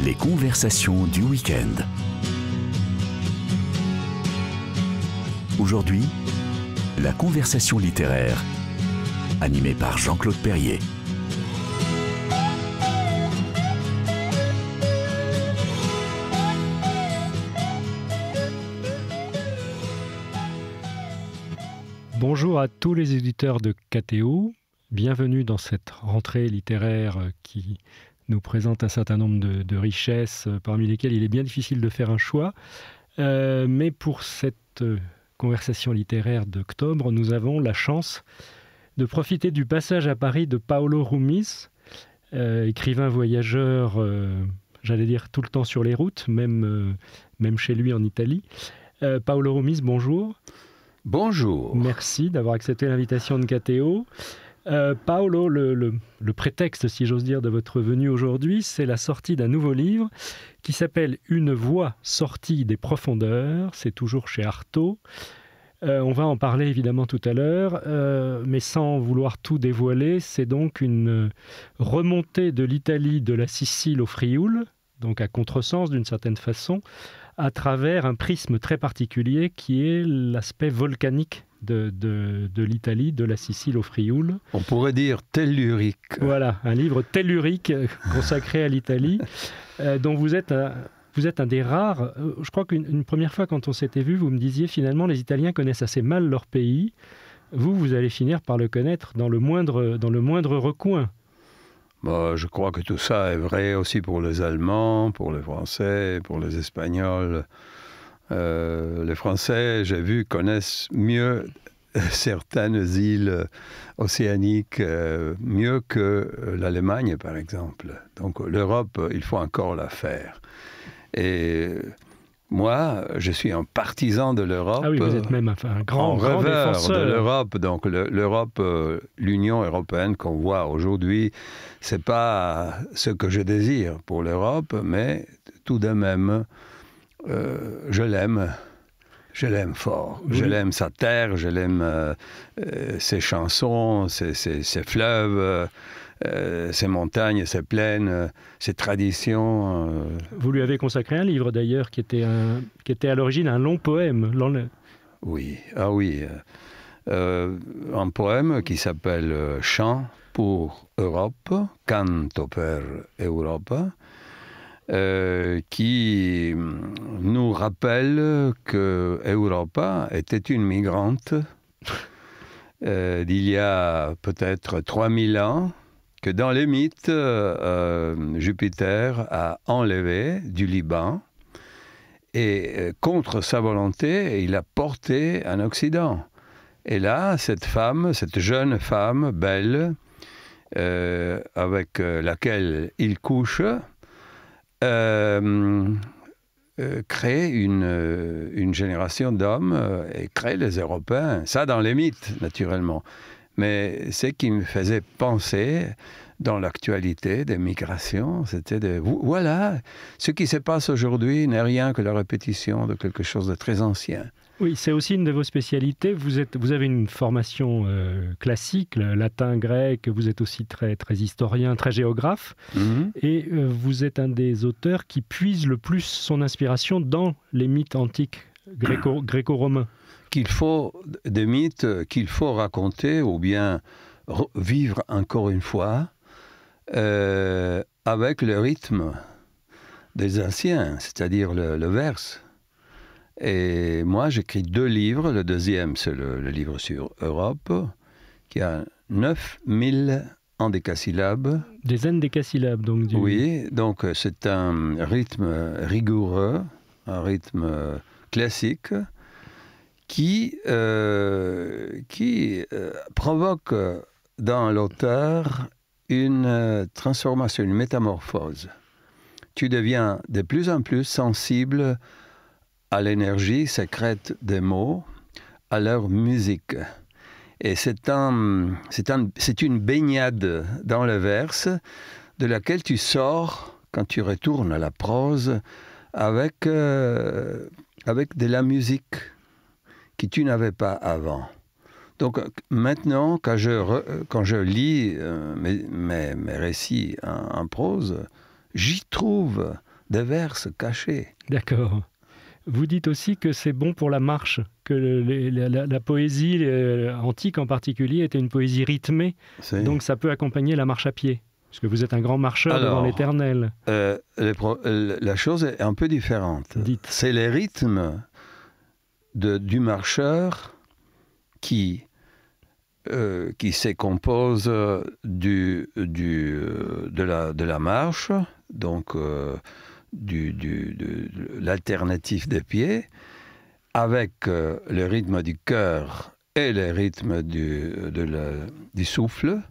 Les conversations du week-end. Aujourd'hui, la conversation littéraire, animée par Jean-Claude Perrier. Bonjour à tous les éditeurs de KTO. Bienvenue dans cette rentrée littéraire qui nous présente un certain nombre de richesses, parmi lesquelles il est bien difficile de faire un choix. Mais pour cette conversation littéraire d'octobre, nous avons la chance de profiter du passage à Paris de Paolo Rumis, écrivain voyageur, j'allais dire tout le temps sur les routes, même chez lui en Italie. Paolo Rumis, bonjour. Bonjour. Merci d'avoir accepté l'invitation de KTO. Paolo, le prétexte, si j'ose dire, de votre venue aujourd'hui, c'est la sortie d'un nouveau livre qui s'appelle « Une voix sortie des profondeurs ». C'est toujours chez Artaud. On va en parler évidemment tout à l'heure, mais sans vouloir tout dévoiler. C'est donc une remontée de l'Italie, de la Sicile au Frioul, donc à contresens d'une certaine façon, à travers un prisme très particulier qui est l'aspect volcanique de l'Italie, de la Sicile au Frioul. On pourrait dire tellurique. Voilà, un livre tellurique consacré à l'Italie, dont vous êtes un des rares. Je crois qu'une première fois quand on s'était vu, vous me disiez finalement les Italiens connaissent assez mal leur pays. Vous allez finir par le connaître dans le moindre recoin. Je crois que tout ça est vrai aussi pour les Allemands, pour les Français, pour les Espagnols. Les Français, j'ai vu, connaissent mieux certaines îles océaniques, mieux que l'Allemagne, par exemple. Donc l'Europe, il faut encore la faire. Et moi, je suis un partisan de l'Europe. Ah oui, vous êtes même un grand défenseur de l'Europe. Donc l'Europe, l'Union européenne qu'on voit aujourd'hui, c'est pas ce que je désire pour l'Europe, mais tout de même, je l'aime. Je l'aime fort. Oui. Je l'aime sa terre, je l'aime ses chansons, ses fleuves, ses montagnes, ses plaines, ses traditions. Vous lui avez consacré un livre d'ailleurs qui était à l'origine un long poème. Oui, un poème qui s'appelle Chant pour Europe, Canto per Europa, qui nous rappelle que Europa était une migrante d'il y a peut-être 3000 ans, que dans les mythes, Jupiter a enlevé du Liban et contre sa volonté, il a porté en Occident. Et là, cette jeune femme belle, avec laquelle il couche, crée une génération d'hommes et crée les Européens. Ça dans les mythes, naturellement. Mais ce qui me faisait penser dans l'actualité des migrations, c'était voilà, ce qui se passe aujourd'hui n'est rien que la répétition de quelque chose de très ancien. Oui, c'est aussi une de vos spécialités. Vous avez une formation classique, le latin, grec, vous êtes aussi très, très historien, très géographe, et vous êtes un des auteurs qui puise le plus son inspiration dans les mythes antiques gréco-romains. Des mythes qu'il faut raconter ou bien vivre encore une fois avec le rythme des anciens, c'est-à-dire le verse. Et moi, j'écris 2 livres. Le deuxième, c'est le livre sur Europe, qui a 9000 endécasyllabes. Des endécasyllabes, donc. Oui, donc c'est un rythme rigoureux, un rythme classique, qui provoque dans l'auteur une transformation, une métamorphose. Tu deviens de plus en plus sensible à l'énergie secrète des mots, à leur musique. Et c'est une baignade dans le verse de laquelle tu sors quand tu retournes à la prose avec de la musique que tu n'avais pas avant. Donc maintenant, quand je lis mes récits en prose, j'y trouve des vers cachés. D'accord. Vous dites aussi que c'est bon pour la marche, que la poésie antique en particulier était une poésie rythmée, donc ça peut accompagner la marche à pied, parce que vous êtes un grand marcheur devant l'Éternel. La chose est un peu différente. Dites. C'est les rythmes du marcheur qui se compose de la marche, donc de l'alternative des pieds, avec le rythme du cœur et le rythme du souffle.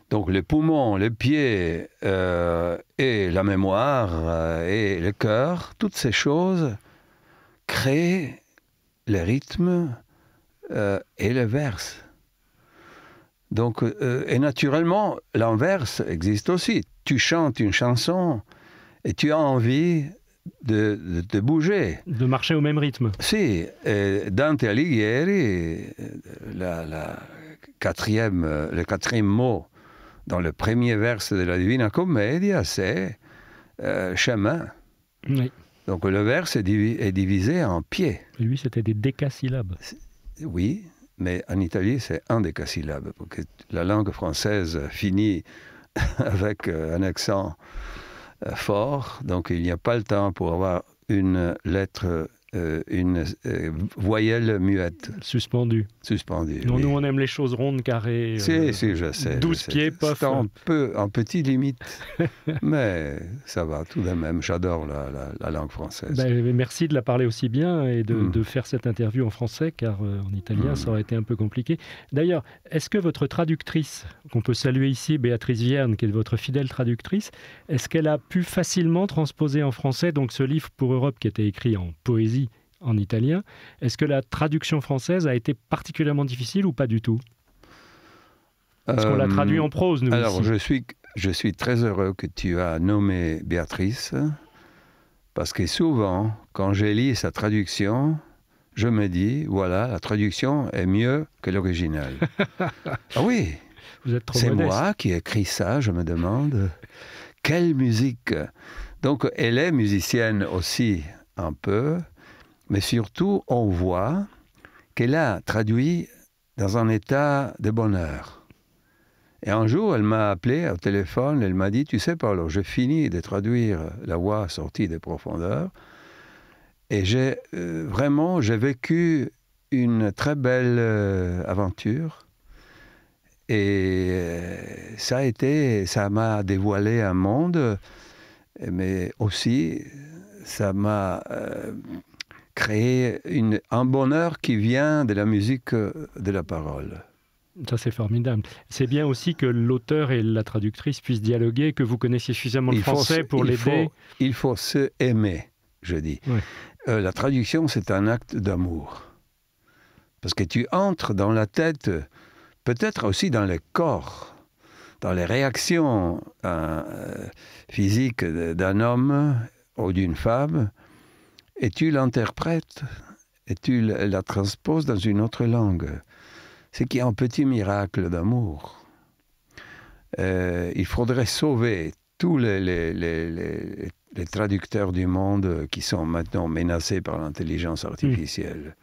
Donc les poumons, les pieds et la mémoire et le cœur, toutes ces choses créent le rythme et le verse. Donc, et naturellement, l'inverse existe aussi. Tu chantes une chanson et tu as envie de bouger. De marcher au même rythme. Si, Dante Alighieri, le quatrième mot dans le premier vers de la Divina Commedia, c'est chemin. Oui. Donc le vers est divisé en pieds. Et lui, c'était des décasyllabes. Oui, mais en Italie, c'est un décasyllabe, parce que la langue française finit avec un accent fort, donc il n'y a pas le temps pour avoir une lettre, une voyelle muette. Suspendue. Non, oui. Nous, on aime les choses rondes, carrées. Si, je sais. 12 pieds, pof. C'est un petit limite, mais ça va tout de même. J'adore la langue française. Merci de la parler aussi bien et de faire cette interview en français, car en italien, ça aurait été un peu compliqué. D'ailleurs, est-ce que votre traductrice, qu'on peut saluer ici, Béatrice Vierne, qui est votre fidèle traductrice, est-ce qu'elle a pu facilement transposer en français donc ce livre pour Europe qui était écrit en poésie en italien? Est-ce que la traduction française a été particulièrement difficile ou pas du tout? Parce qu'on l'a traduit en prose, nous. Alors, ici. je suis très heureux que tu as nommé Béatrice, parce que souvent, quand je lis sa traduction, je me dis, voilà, la traduction est mieux que l'original. Ah oui, vous êtes trop c'est modeste. moi qui ai écrit ça, je me demande. Quelle musique! Donc, elle est musicienne aussi, un peu, mais surtout, on voit qu'elle a traduit dans un état de bonheur. Et un jour, elle m'a appelé au téléphone, elle m'a dit, tu sais, Paolo, je finis de traduire La Voix sortie des profondeurs, et j'ai vécu une très belle aventure, et ça m'a dévoilé un monde, mais aussi, ça m'a créé un bonheur qui vient de la musique de la parole. Ça, c'est formidable. C'est bien aussi que l'auteur et la traductrice puissent dialoguer, que vous connaissiez suffisamment le français pour l'aider. Il faut se aimer, je dis. Oui. La traduction, c'est un acte d'amour. Parce que tu entres dans la tête, peut-être aussi dans le corps, dans les réactions physiques d'un homme ou d'une femme, et tu l'interprètes, et tu la transposes dans une autre langue. C'est qu'il y a un petit miracle d'amour. Il faudrait sauver tous les traducteurs du monde qui sont maintenant menacés par l'intelligence artificielle.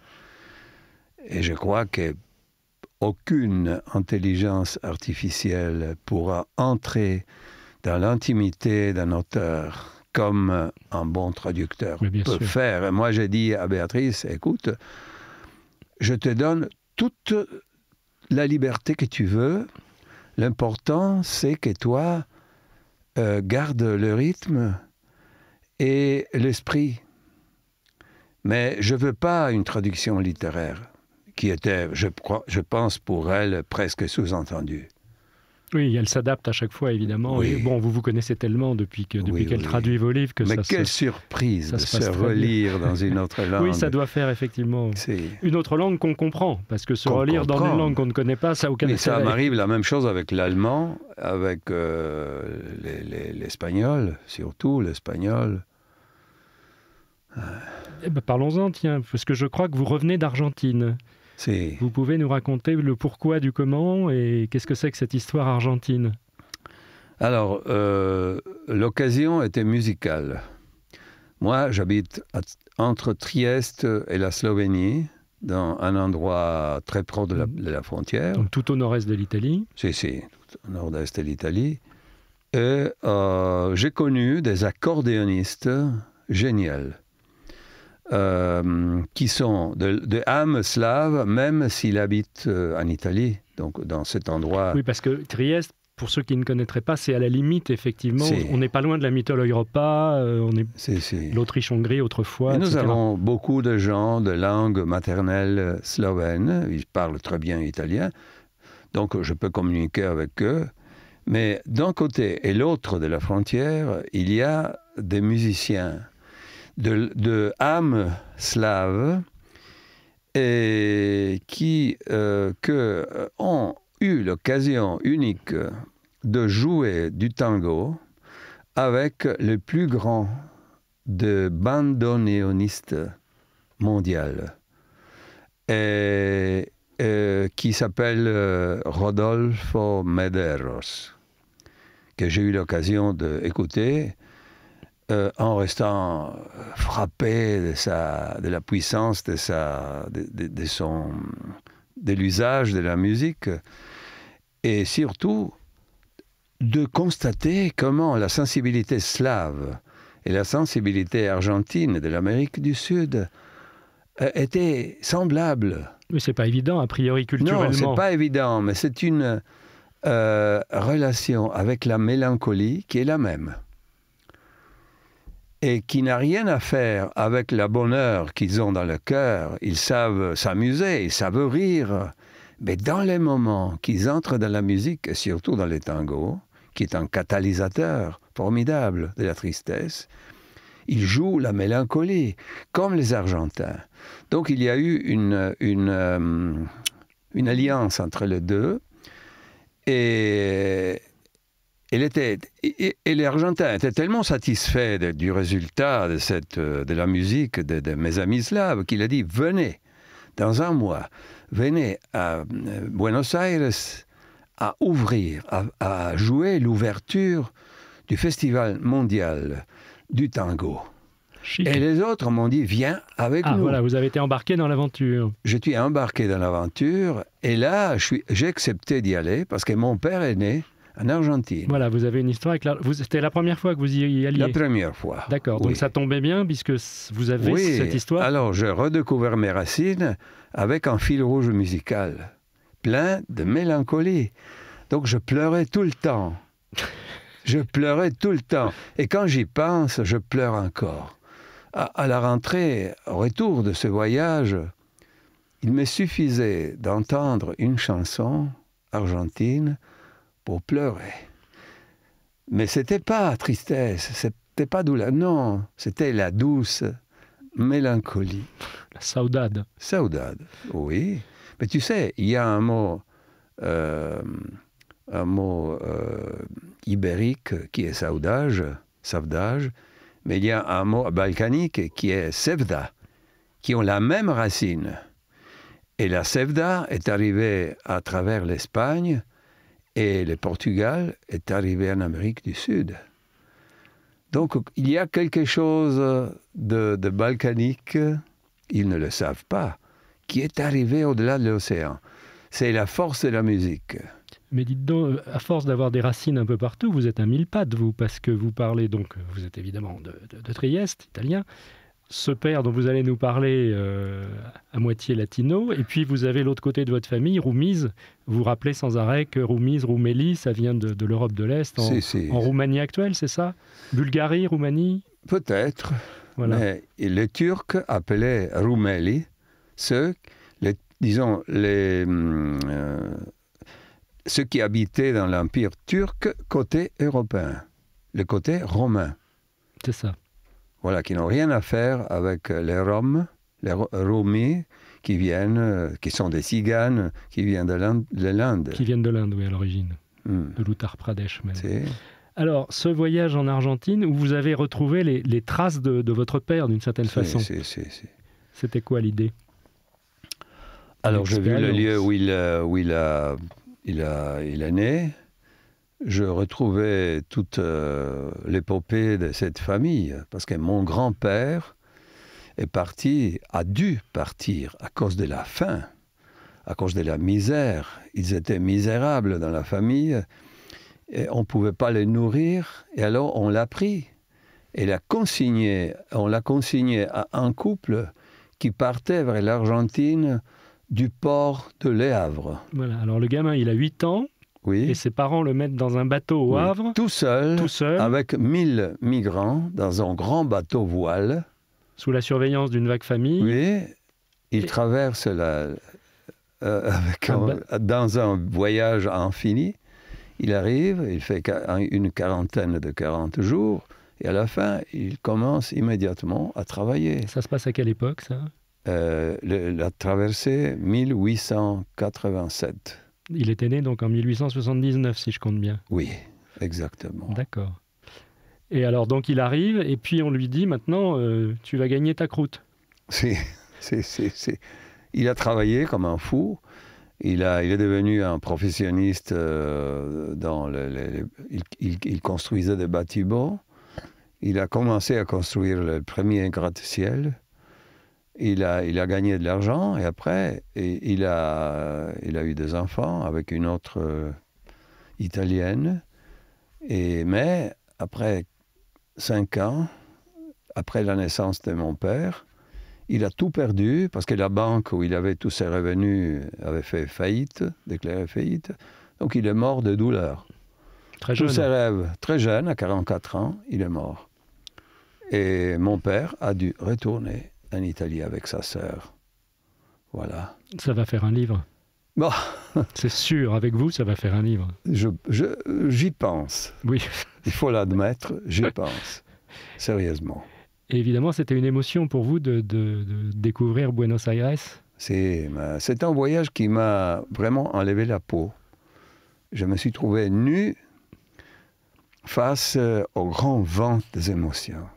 Et je crois qu'aucune intelligence artificielle pourra entrer dans l'intimité d'un auteur comme un bon traducteur peut faire. Et moi, j'ai dit à Béatrice, écoute, je te donne toute la liberté que tu veux. L'important, c'est que toi, gardes le rythme et l'esprit. Mais je ne veux pas une traduction littéraire qui était, je pense, pour elle, presque sous-entendue. Oui, elle s'adapte à chaque fois, évidemment. Oui. Et bon, vous connaissez tellement depuis qu'elle traduit vos livres que mais quelle surprise de se relire dans une autre langue. Oui, ça doit faire effectivement une autre langue qu'on comprend, parce que se relire dans une langue qu'on ne connaît pas, ça n'a aucun intérêt. Ça m'arrive la même chose avec l'allemand, avec l'espagnol, surtout l'espagnol. Parlons-en, tiens, parce que je crois que vous revenez d'Argentine. Vous pouvez nous raconter le pourquoi du comment et qu'est-ce que c'est que cette histoire argentine? Alors, l'occasion était musicale. Moi, j'habite entre Trieste et la Slovénie, dans un endroit très proche de la frontière. Donc tout au nord-est de l'Italie. Si, tout au nord-est de l'Italie. Et j'ai connu des accordéonistes géniaux, qui sont de âme slave, même s'ils habitent en Italie, donc dans cet endroit. Oui, parce que Trieste, pour ceux qui ne connaîtraient pas, c'est à la limite, effectivement. On n'est pas loin de la Mitteleuropa, on est l'Autriche-Hongrie autrefois, et nous etc. avons beaucoup de gens de langue maternelle slovène, ils parlent très bien italien, donc je peux communiquer avec eux. Mais d'un côté et l'autre de la frontière, il y a des musiciens de âme slave et qui ont eu l'occasion unique de jouer du tango avec le plus grand des bandoneonistes mondiaux, qui s'appelle Rodolfo Medeiros, que j'ai eu l'occasion d'écouter en restant frappé de la puissance de l'usage de la musique, et surtout de constater comment la sensibilité slave et la sensibilité argentine de l'Amérique du Sud étaient semblables. Mais c'est pas évident, a priori, culturellement. Non, c'est pas évident, mais c'est une relation avec la mélancolie qui est la même. Et qui n'a rien à faire avec le bonheur qu'ils ont dans le cœur. Ils savent s'amuser, ils savent rire. Mais dans les moments qu'ils entrent dans la musique, et surtout dans les tangos, qui est un catalyseur formidable de la tristesse, ils jouent la mélancolie, comme les Argentins. Donc il y a eu une alliance entre les deux, et les Argentins étaient tellement satisfaits du résultat de la musique de mes amis slaves qu'il a dit « Venez, dans un mois, venez à Buenos Aires à ouvrir, à jouer l'ouverture du Festival mondial du tango. » Chic. Et les autres m'ont dit « Viens avec nous. » Voilà, vous avez été embarqué dans l'aventure. Je suis embarqué dans l'aventure, et là, j'ai accepté d'y aller parce que mon père est né en Argentine. Voilà, vous avez une histoire avec C'était la première fois que vous y alliez? La première fois. D'accord, oui. donc ça tombait bien puisque vous avez cette histoire. Alors j'ai redécouvert mes racines avec un fil rouge musical, plein de mélancolie. Donc je pleurais tout le temps. Je pleurais tout le temps. Et quand j'y pense, je pleure encore. À la rentrée, au retour de ce voyage, il me suffisait d'entendre une chanson argentine pour pleurer. Mais c'était pas tristesse, c'était pas douleur, non, c'était la douce mélancolie. La saudade. Saudade, oui. Mais tu sais, il y a un mot ibérique qui est saudage, mais il y a un mot balkanique qui est sevda, qui ont la même racine. Et la sevda est arrivée à travers l'Espagne, et le Portugal est arrivé en Amérique du Sud. Donc, il y a quelque chose de balkanique, ils ne le savent pas, qui est arrivé au-delà de l'océan. C'est la force de la musique. Mais dites donc, à force d'avoir des racines un peu partout, vous êtes un mille-pattes, vous, parce que vous parlez, donc, vous êtes évidemment de Trieste, italien. Ce père dont vous allez nous parler, à moitié latino, et puis vous avez l'autre côté de votre famille, Roumiz. Vous vous rappelez sans arrêt que Roumiz, Roumélie, ça vient de l'Europe de l'Est, en Roumanie actuelle, c'est ça? Bulgarie, Roumanie? Peut-être. Voilà. Mais les Turcs appelaient Roumeli ceux qui habitaient dans l'Empire turc côté européen, le côté romain. C'est ça. Voilà, qui n'ont rien à faire avec les Roms, les Romis, qui sont des Tziganes, qui viennent de l'Inde. Qui viennent de l'Inde, oui, à l'origine. De l'Uttar Pradesh, même. C'est... Alors, ce voyage en Argentine, où vous avez retrouvé les traces de votre père, d'une certaine façon. C'était quoi l'idée? — Alors, j'ai vu le lieu où il est né. je retrouvais toute l'épopée de cette famille, parce que mon grand-père est parti, a dû partir à cause de la faim, à cause de la misère. Ils étaient misérables dans la famille, et on ne pouvait pas les nourrir, et alors on l'a pris. Et on l'a consigné à un couple qui partait vers l'Argentine du port de Le Havre. Voilà, alors le gamin, il a 8 ans, Oui. et ses parents le mettent dans un bateau au Oui. Havre, Tout seul, avec 1000 migrants, dans un grand bateau voile. sous la surveillance d'une vague famille. Oui, il traverse dans un voyage infini. Il arrive, il fait une quarantaine de 40 jours, et à la fin, il commence immédiatement à travailler. Ça se passe à quelle époque, ça? La traversée 1887. Il était né donc en 1879, si je compte bien. Oui, exactement. D'accord. Et alors, donc, il arrive, et puis on lui dit, maintenant, tu vas gagner ta croûte. Il a travaillé comme un fou. Il est devenu un professionniste il construisait des bâtiments. Il a commencé à construire le premier gratte-ciel. Il a gagné de l'argent et après, il a eu des enfants avec une autre italienne. Mais après 5 ans, après la naissance de mon père, il a tout perdu parce que la banque où il avait tous ses revenus avait fait faillite, déclaré faillite. Donc il est mort de douleur. Très jeune. Tous ses rêves, très jeune, à 44 ans, il est mort. Et mon père a dû retourner en Italie avec sa sœur. Voilà. Ça va faire un livre. Bon. C'est sûr, avec vous, ça va faire un livre. J'y pense. Oui. Il faut l'admettre, j'y pense. Sérieusement. Et évidemment, c'était une émotion pour vous de découvrir Buenos Aires. C'est un voyage qui m'a vraiment enlevé la peau. Je me suis trouvé nu face au grand vent des émotions.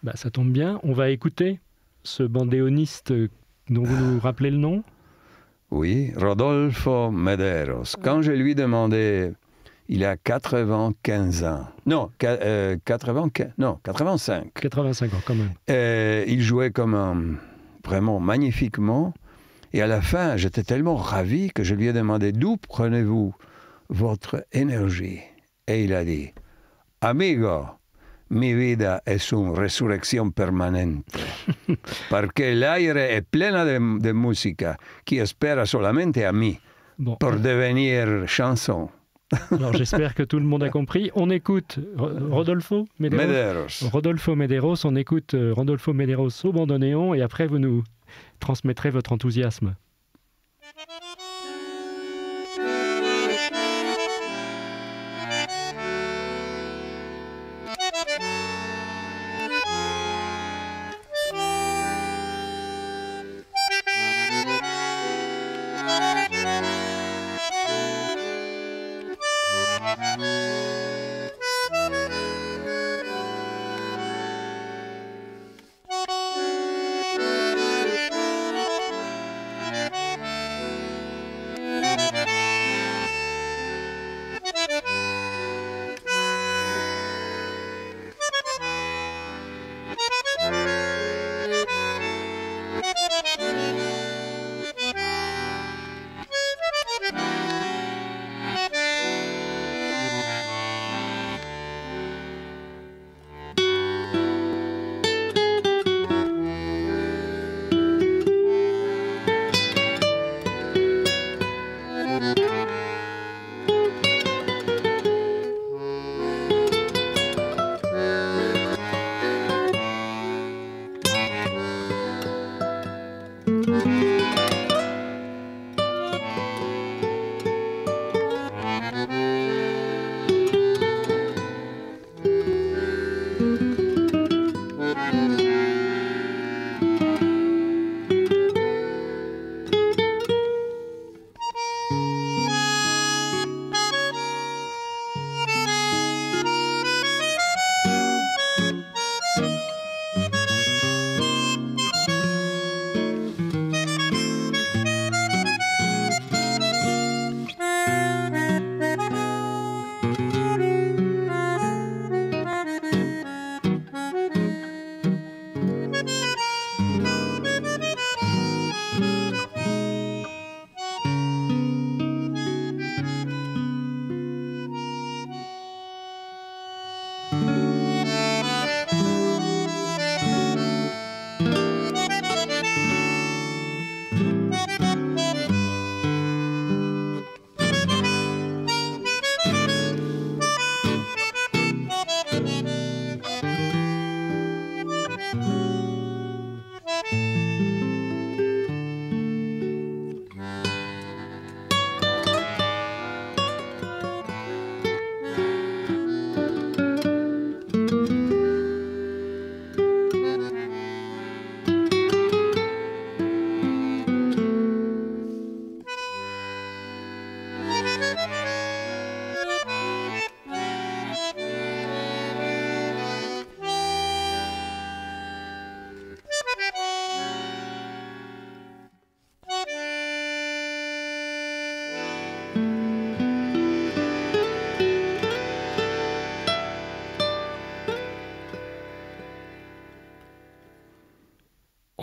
Bah, ça tombe bien, on va écouter ce bandéoniste dont vous nous rappelez le nom. Oui, Rodolfo Medeiros. Quand je lui demandais, il a 95 ans. Non, 85. 85 ans, quand même. Il jouait vraiment magnifiquement. Et à la fin, j'étais tellement ravi que je lui ai demandé d'où prenez-vous votre énergie. Et il a dit, amigo, mi vida es una resurrección permanente, porque el aire es plena de música qui espera solamente a mí pour devenir chanson. Alors j'espère que tout le monde a compris. On écoute Rodolfo Medeiros. Rodolfo Medeiros, on écoute Rodolfo Medeiros au bandoneon et après vous nous transmettrez votre enthousiasme.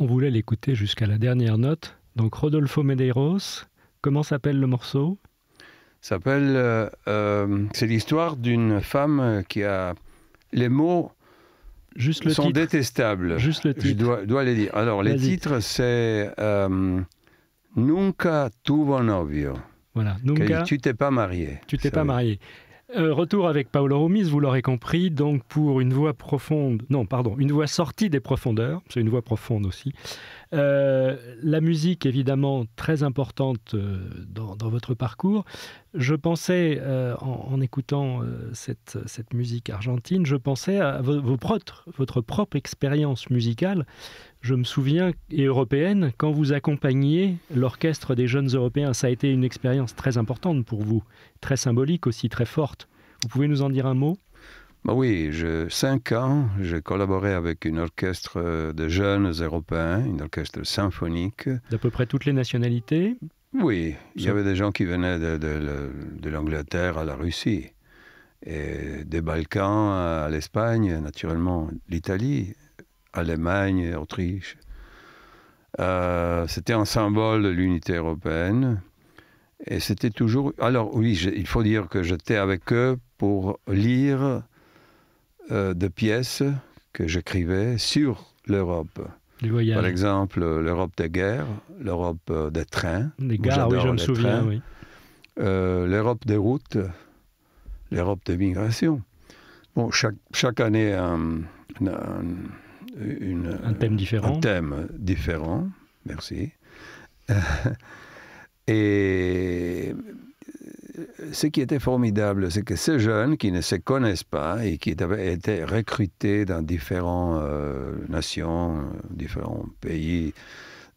On voulait l'écouter jusqu'à la dernière note. Donc Rodolfo Medeiros, comment s'appelle le morceau ? C'est l'histoire d'une femme qui a... Les mots Juste le sont titre. détestables. Juste le titre. Je dois les dire. Alors, les Vas-y. titres, c'est Nunca tuvo novio. Voilà, Nunca, Tu t'es pas marié. tu t'es Ça pas veut- marié. Retour avec Paolo Romis, vous l'aurez compris, donc pour une voix profonde, non, pardon, une voix sortie des profondeurs, c'est une voix profonde aussi. La musique, évidemment, très importante dans votre parcours. Je pensais, en écoutant cette musique argentine, je pensais à votre propre expérience musicale. Je me souviens, et européenne, quand vous accompagniez l'orchestre des jeunes Européens. Ça a été une expérience très importante pour vous, très symbolique aussi, très forte. Vous pouvez nous en dire un mot ? Bah oui, 5 ans, j'ai collaboré avec un orchestre de jeunes Européens, un orchestre symphonique. D'à peu près toutes les nationalités. Oui, il y avait des gens qui venaient de l'Angleterre à la Russie, et des Balkans à l'Espagne, naturellement, l'Italie, Allemagne, Autriche. C'était un symbole de l'unité européenne. Et c'était toujours... Alors oui, il faut dire que j'étais avec eux pour lire des pièces que j'écrivais sur l'Europe. Du voyage. Par exemple, l'Europe des guerres, l'Europe des trains. Des Moi, gares, oui, je j'adore me les souviens, trains. oui. L'Europe des routes, l'Europe des migrations. Bon, chaque année, un thème différent. Un thème différent, merci. Et ce qui était formidable, c'est que ces jeunes qui ne se connaissent pas et qui avaient été recrutés dans différentes nations, différents pays,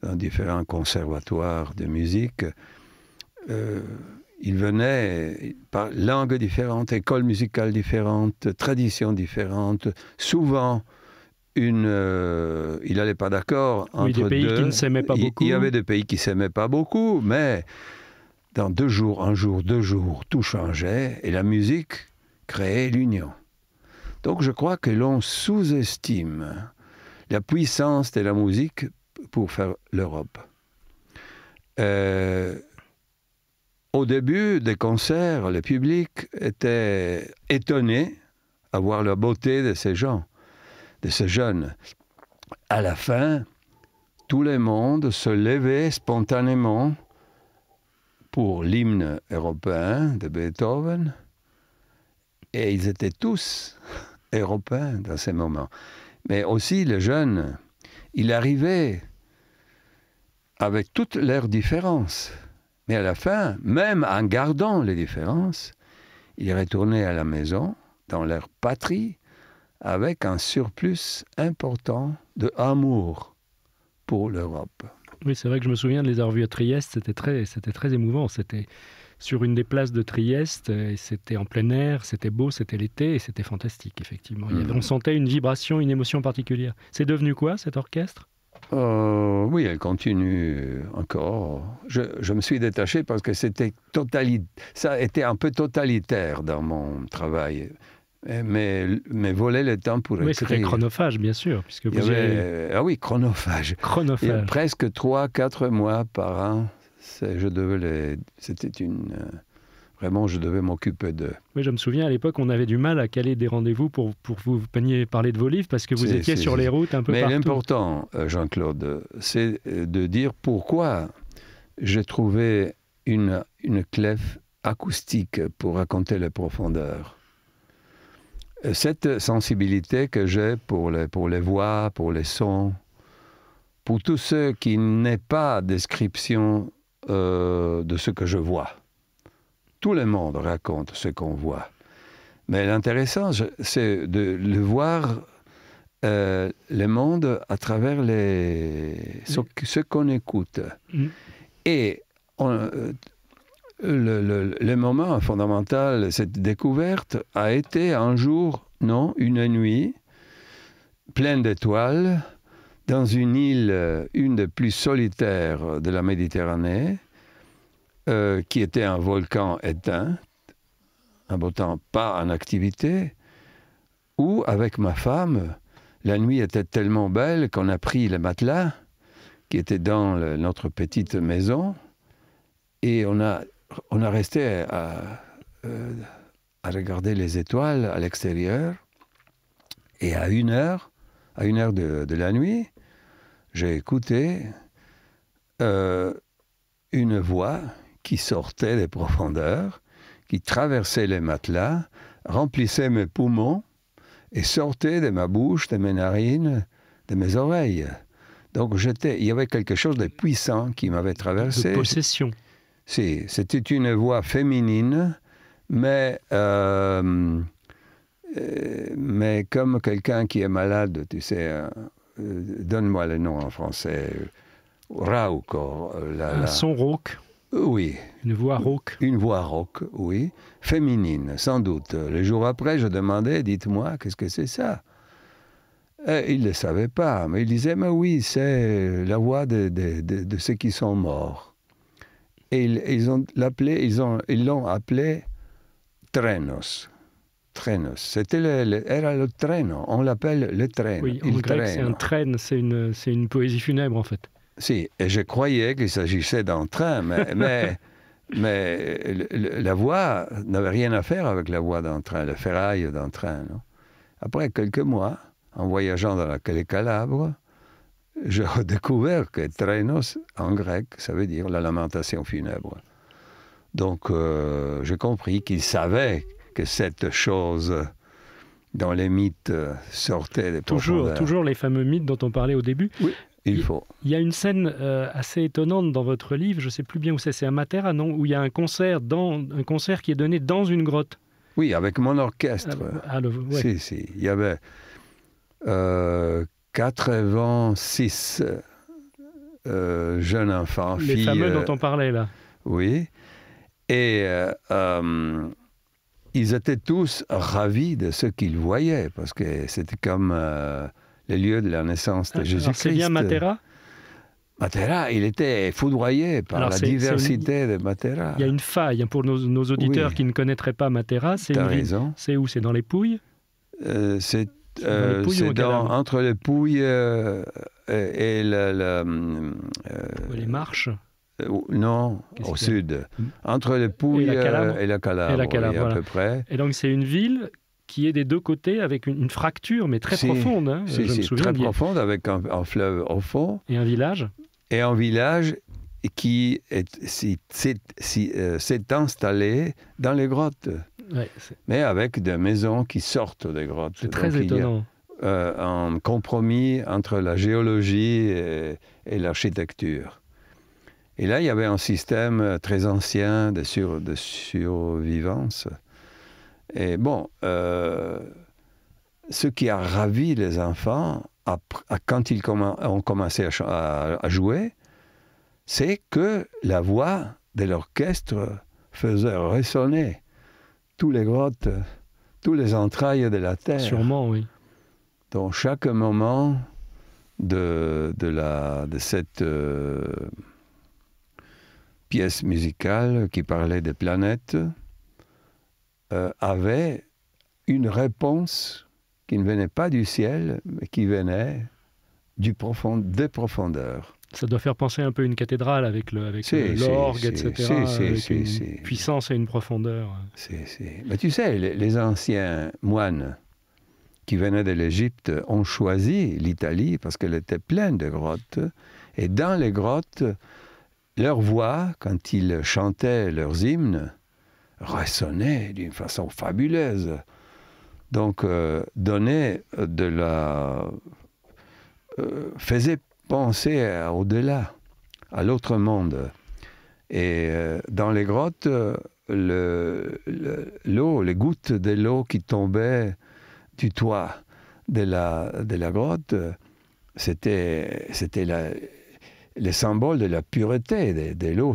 dans différents conservatoires de musique, ils venaient par langues différentes, écoles musicales différentes, traditions différentes, souvent il n'allait pas d'accord entre des pays deux. qui ne s'aimaient pas beaucoup. Il y avait des pays qui ne s'aimaient pas beaucoup, mais dans 2 jours, 1 jour, 2 jours, tout changeait et la musique créait l'union. Donc je crois que l'on sous-estime la puissance de la musique pour faire l'Europe. Au début des concerts, le public était étonné à voir la beauté de ces gens, de ces jeunes. À la fin, tout le monde se levait spontanément pour l'hymne européen de Beethoven, et ils étaient tous européens dans ces moments. Mais aussi les jeunes, ils arrivaient avec toutes leurs différences. Mais à la fin, même en gardant les différences, ils retournaient à la maison, dans leur patrie, avec un surplus important d'amour pour l'Europe. Oui, c'est vrai que je me souviens de les avoir vus à Trieste, c'était très émouvant. C'était sur une des places de Trieste, et c'était en plein air, c'était beau, c'était l'été, et c'était fantastique, effectivement. On sentait une vibration, une émotion particulière. C'est devenu quoi, cet orchestre ? Oui, elle continue encore. Je me suis détaché parce que ça a été un peu totalitaire dans mon travail. Mais voler le temps pour écrire. Oui, c'était chronophage, bien sûr. Puisque vous Ah oui, chronophage. Chronophage. Presque 3-4 mois par an. Vraiment, je devais m'occuper d'eux. Oui, je me souviens, à l'époque, on avait du mal à caler des rendez-vous pour vous parler de vos livres, parce que vous étiez sur les routes un peu partout. Mais l'important, Jean-Claude, c'est de dire pourquoi j'ai trouvé une clef acoustique pour raconter les profondeurs. Cette sensibilité que j'ai pour les voix, pour les sons, pour tout ce qui n'est pas description de ce que je vois. Tout le monde raconte ce qu'on voit. Mais l'intéressant, c'est de le voir, le monde à travers ce qu'on écoute. Et le moment fondamental, cette découverte, a été un jour, non, une nuit, pleine d'étoiles, dans une île, une des plus solitaires de la Méditerranée, qui était un volcan éteint, un volcan pas en activité, où, avec ma femme, la nuit était tellement belle qu'on a pris le matelas qui était dans notre petite maison. Et on a resté à regarder les étoiles à l'extérieur. Et à 1h de la nuit, j'ai écouté une voix qui sortait des profondeurs, qui traversait les matelas, remplissait mes poumons et sortait de ma bouche, de mes narines, de mes oreilles. Donc il y avait quelque chose de puissant qui m'avait traversé. De possession. Si, c'était une voix féminine, mais comme quelqu'un qui est malade, tu sais, donne-moi le nom en français, rauque. Un son rauque. Oui. Une voix rauque. Une voix rauque, oui. Féminine, sans doute. Le jour après, je demandais, dites-moi, qu'est-ce que c'est ça? Et il ne le savait pas, mais il disait, mais oui, c'est la voix de ceux qui sont morts. Et ils l'ont appelé Trenos. Trenos. Era le treno. On l'appelle le treno. Oui, en grec, c'est un train, c'est une poésie funèbre, en fait. Si, et je croyais qu'il s'agissait d'un train, mais la voix n'avait rien à faire avec la voix d'un train, le ferraille d'un train. Non? Après quelques mois, en voyageant dans les Calabres, j'ai redécouvert que Trenos, en grec, ça veut dire la lamentation funèbre. Donc, j'ai compris qu'il savait que cette chose dans les mythes sortait des profondeurs. Toujours les fameux mythes dont on parlait au début. Oui, il faut. Il y a une scène assez étonnante dans votre livre, je ne sais plus bien où c'est à Matera, non, où il y a un concert qui est donné dans une grotte. Oui, avec mon orchestre. Ouais. Si. Il y avait 86 jeunes enfants, les filles. Les fameux dont on parlait là. Oui. Et ils étaient tous ravis de ce qu'ils voyaient, parce que c'était comme le lieu de la naissance de Jésus-Christ. C'est bien Matera? Matera, il était foudroyé par la diversité de Matera. Il y a une faille pour nos auditeurs qui ne connaîtraient pas Matera. C'est raison. C'est où? C'est dans les Pouilles? C'est entre les Pouilles et les Marches? Non, au sud. Entre les Pouilles et la Calabre, voilà. à peu près. Et donc c'est une ville qui est des deux côtés avec une fracture, mais très profonde. Hein, je me souviens très profonde, avec un fleuve au fond. Et un village. Et un village qui s'est installé dans les grottes. Ouais, mais avec des maisons qui sortent des grottes. C'est très étonnant. Il y a un compromis entre la géologie et l'architecture. Et là, il y avait un système très ancien de survivance. Et bon, ce qui a ravi les enfants, quand ils ont commencé à jouer, c'est que la voix de l'orchestre faisait résonner tous les grottes, tous les entrailles de la terre. Sûrement, oui. Dans chaque moment de cette pièce musicale qui parlait des planètes, avait une réponse qui ne venait pas du ciel, mais qui venait des profondeurs. Ça doit faire penser un peu à une cathédrale avec l'orgue, etc. Avec une puissance et une profondeur. Mais tu sais, les anciens moines qui venaient de l'Égypte ont choisi l'Italie parce qu'elle était pleine de grottes. Et dans les grottes, leur voix, quand ils chantaient leurs hymnes, résonnait d'une façon fabuleuse. Donc, faisait penser au-delà, à l'autre monde. Et dans les grottes, l'eau, les gouttes de l'eau qui tombaient du toit de la grotte, c'était le symbole de la pureté de l'eau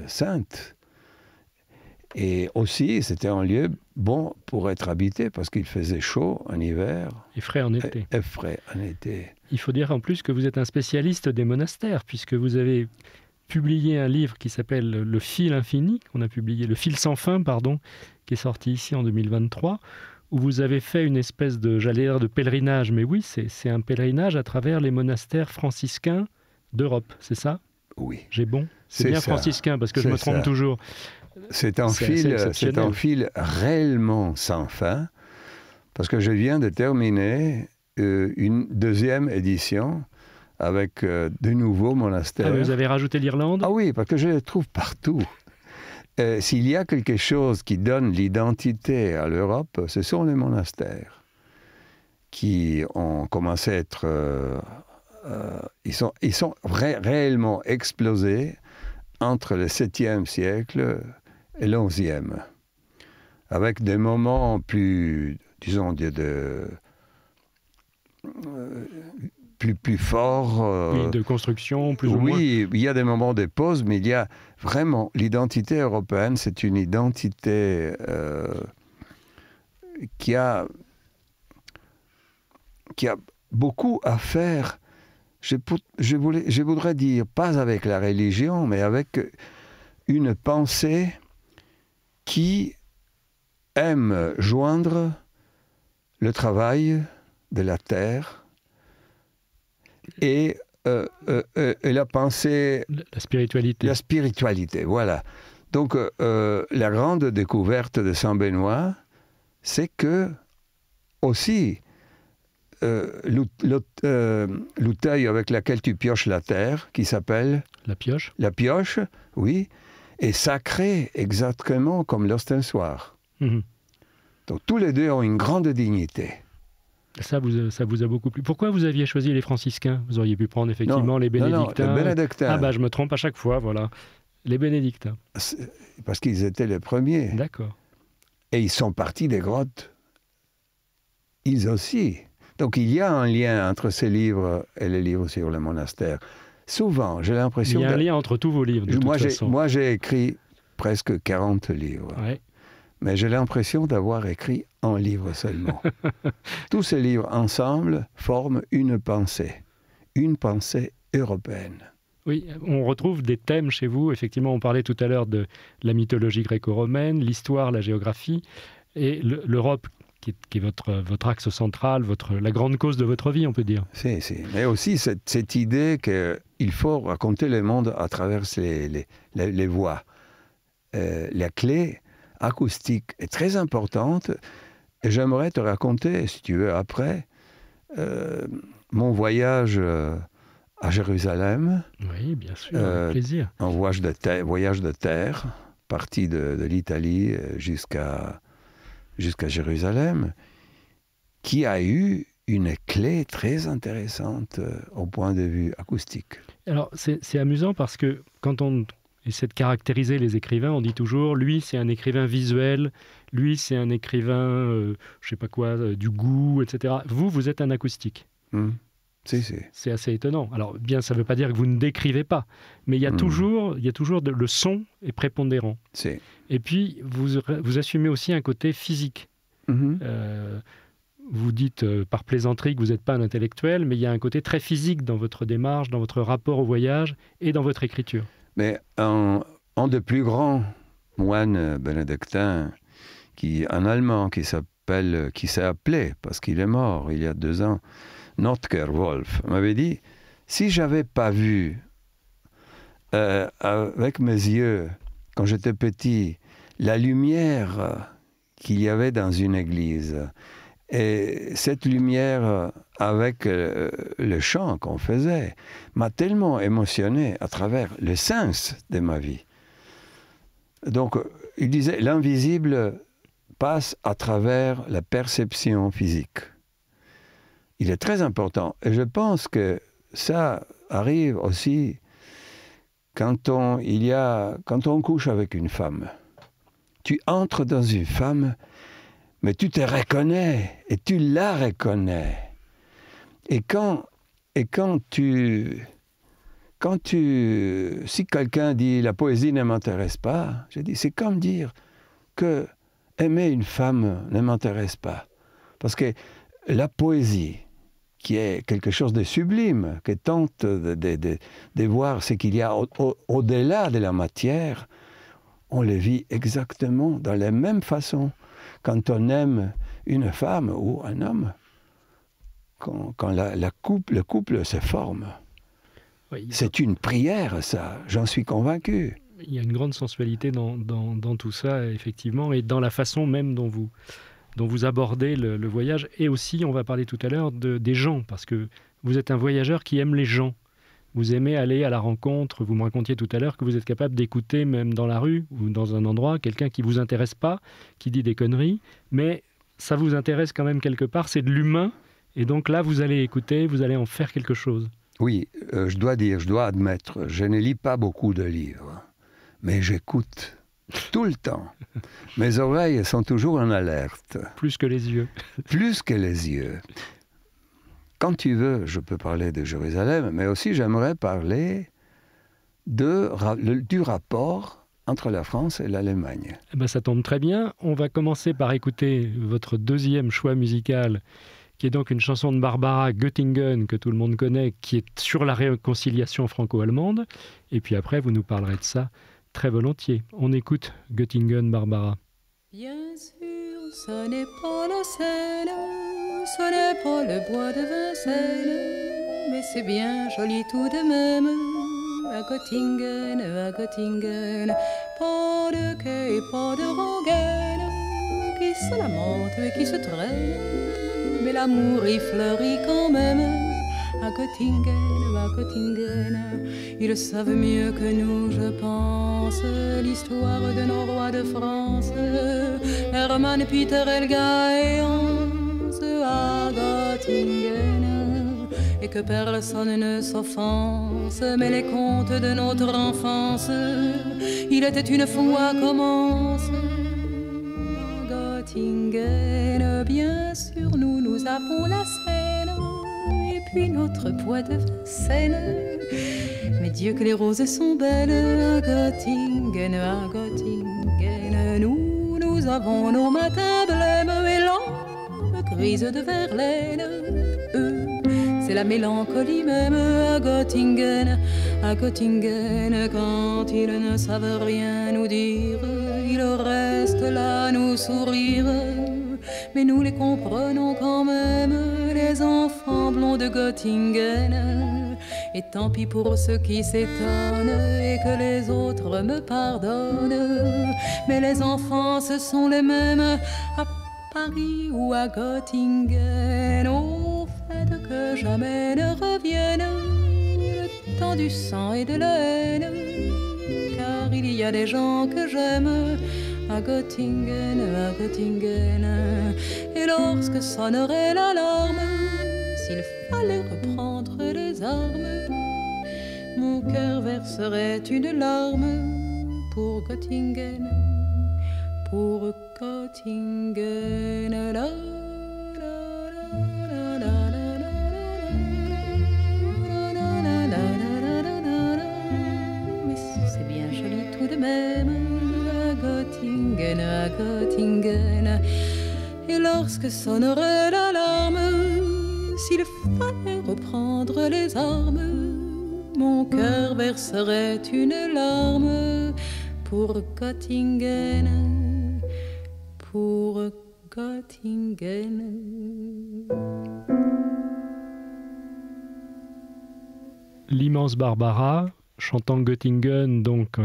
sainte. Et aussi, c'était un lieu bon pour être habité parce qu'il faisait chaud en hiver. Et frais en été. Et frais en été. Il faut dire en plus que vous êtes un spécialiste des monastères, puisque vous avez publié un livre qui s'appelle Le fil infini, qu'on a publié, Le fil sans fin, pardon, qui est sorti ici en 2023, où vous avez fait une espèce de, j'allais dire de pèlerinage, mais oui, c'est un pèlerinage à travers les monastères franciscains d'Europe, c'est ça? Oui. J'ai bon? C'est bien ça. franciscain, parce que je me trompe toujours. C'est un fil réellement sans fin, parce que je viens de terminer une deuxième édition avec de nouveaux monastères. Ah, vous avez rajouté l'Irlande? Ah oui, parce que je les trouve partout. S'il y a quelque chose qui donne l'identité à l'Europe, ce sont les monastères qui ont commencé à être... ils sont réellement explosés entre le 7e siècle et le 11e, avec des moments plus, disons, plus forts. Oui, de construction, plus ou moins. Oui, il y a des moments de pause, mais il y a vraiment l'identité européenne, c'est une identité qui a beaucoup à faire, je voudrais dire, pas avec la religion, mais avec une pensée qui aime joindre le travail de la terre et la pensée... La spiritualité. La spiritualité, voilà. Donc, la grande découverte de Saint Benoît, c'est que, aussi, l'outeille avec laquelle tu pioches la terre, qui s'appelle... La pioche. La pioche, oui, est sacrée exactement comme l'ostensoir. Donc, tous les deux ont une grande dignité. Ça vous a beaucoup plu. Pourquoi vous aviez choisi les franciscains? Vous auriez pu prendre effectivement les bénédictins. Non, les bénédictins. Ah bah je me trompe à chaque fois, voilà. Les bénédictins. Parce qu'ils étaient les premiers. D'accord. Et ils sont partis des grottes. Ils aussi. Donc il y a un lien entre ces livres et les livres sur le monastère. Souvent, j'ai l'impression... Il y a un lien entre tous vos livres, de toute façon. Moi, j'ai écrit presque 40 livres. Ouais. Mais j'ai l'impression d'avoir écrit un livre seulement. Tous ces livres ensemble forment une pensée européenne. Oui, on retrouve des thèmes chez vous. Effectivement, on parlait tout à l'heure de la mythologie gréco-romaine, l'histoire, la géographie, et l'Europe, qui est votre axe central, la grande cause de votre vie, on peut dire. Si. Mais aussi cette idée qu'il faut raconter le monde à travers les voix. La clé acoustique est très importante, et j'aimerais te raconter, si tu veux, après, mon voyage à Jérusalem. Oui, bien sûr, avec plaisir. Un voyage de terre, parti de l'Italie jusqu'à Jérusalem, qui a eu une clé très intéressante au point de vue acoustique. Alors, c'est amusant parce que quand on essaie de caractériser les écrivains, on dit toujours, lui, c'est un écrivain visuel, lui, c'est un écrivain, je sais pas quoi, du goût, etc. Vous êtes un acoustique. C'est assez étonnant. Alors, bien, ça ne veut pas dire que vous ne décrivez pas, mais il y a toujours le son est prépondérant. Et puis, vous assumez aussi un côté physique. Vous dites par plaisanterie que vous n'êtes pas un intellectuel, mais il y a un côté très physique dans votre démarche, dans votre rapport au voyage et dans votre écriture. Mais un des plus grands moines bénédictins, un Allemand qui s'est appelé, parce qu'il est mort il y a 2 ans, Notker Wolf, m'avait dit, si j'avais pas vu avec mes yeux, quand j'étais petit, la lumière qu'il y avait dans une église, et cette lumière avec le chant qu'on faisait m'a tellement émotionné à travers le sens de ma vie. Donc, il disait, l'invisible passe à travers la perception physique. Il est très important. Et je pense que ça arrive aussi quand on couche avec une femme. Tu entres dans une femme, mais tu te reconnais et tu la reconnais. Et si quelqu'un dit la poésie ne m'intéresse pas, je dis c'est comme dire que aimer une femme ne m'intéresse pas. Parce que la poésie, qui est quelque chose de sublime, qui tente de voir ce qu'il y a au-delà de la matière, on le vit exactement de la même façon quand on aime une femme ou un homme, quand le couple se forme. Oui, C'est une prière, ça, j'en suis convaincu. il y a une grande sensualité dans tout ça, effectivement, et dans la façon même dont vous abordez le voyage. Et aussi, on va parler tout à l'heure des gens, parce que vous êtes un voyageur qui aime les gens. Vous aimez aller à la rencontre. Vous me racontiez tout à l'heure que vous êtes capable d'écouter, même dans la rue ou dans un endroit, quelqu'un qui ne vous intéresse pas, qui dit des conneries, mais ça vous intéresse quand même quelque part, c'est de l'humain. Et donc là, vous allez écouter, vous allez en faire quelque chose. Oui, je dois admettre, je ne lis pas beaucoup de livres, mais j'écoute tout le temps. Mes oreilles sont toujours en alerte. Plus que les yeux. Plus que les yeux. Quand tu veux, je peux parler de Jérusalem, mais aussi j'aimerais parler du rapport entre la France et l'Allemagne. Eh ben, ça tombe très bien. On va commencer par écouter votre deuxième choix musical, qui est donc une chanson de Barbara, Göttingen, que tout le monde connaît, qui est sur la réconciliation franco-allemande. Et puis après, vous nous parlerez de ça très volontiers. On écoute Göttingen, Barbara. Bien sûr, ce n'est pas la Seine, ce n'est pas le bois de Vincennes, mais c'est bien joli tout de même. À Göttingen, pas de quai et pas de rengaine, qui se lamentent et qui se traînent, mais l'amour y fleurit quand même. À Göttingen, ils savent mieux que nous, je pense, l'histoire de nos rois de France, Hermann, Peter, Helga et Hans. À Göttingen, et que personne ne s'offense, mais les contes de notre enfance, il était une fois commence. À Göttingen, bien sûr, nous avons la Seine, et puis notre bois de Vincennes. Mais Dieu que les roses sont belles. À Göttingen, nous avons nos matins blêmes et lampes grises de Verlaine. C'est la mélancolie même. À Göttingen, quand ils ne savent rien nous dire, ils restent là nous sourire. Mais nous les comprenons quand même, les enfants blonds de Göttingen. Et tant pis pour ceux qui s'étonnent et que les autres me pardonnent. Mais les enfants, ce sont les mêmes à Paris ou à Göttingen. Au fait que jamais ne revienne le temps du sang et de la haine. Car il y a des gens que j'aime à Göttingen. Et lorsque sonnerait l'alarme, s'il fallait reprendre les armes, mon cœur verserait une larme pour Göttingen, pour Göttingen. La, mais c'est bien joli tout de même. À Göttingen, et lorsque sonnerait l'alarme, s'il fallait reprendre les armes, mon cœur verserait une larme pour Göttingen, pour Göttingen. L'immense Barbara, chantant Göttingen, donc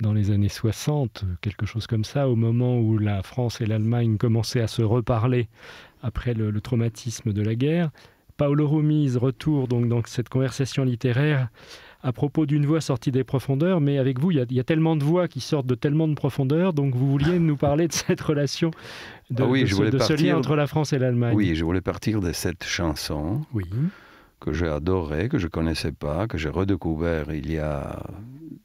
dans les années 60, quelque chose comme ça, au moment où la France et l'Allemagne commençaient à se reparler après le traumatisme de la guerre. Paolo Rumiz, retour donc dans cette conversation littéraire à propos d'une voix sortie des profondeurs, mais avec vous, il y a tellement de voix qui sortent de tellement de profondeurs, donc vous vouliez nous parler de cette relation, ce lien entre la France et l'Allemagne. Oui, je voulais partir de cette chanson que j'ai adorée, que je ne connaissais pas, que j'ai redécouvert il y a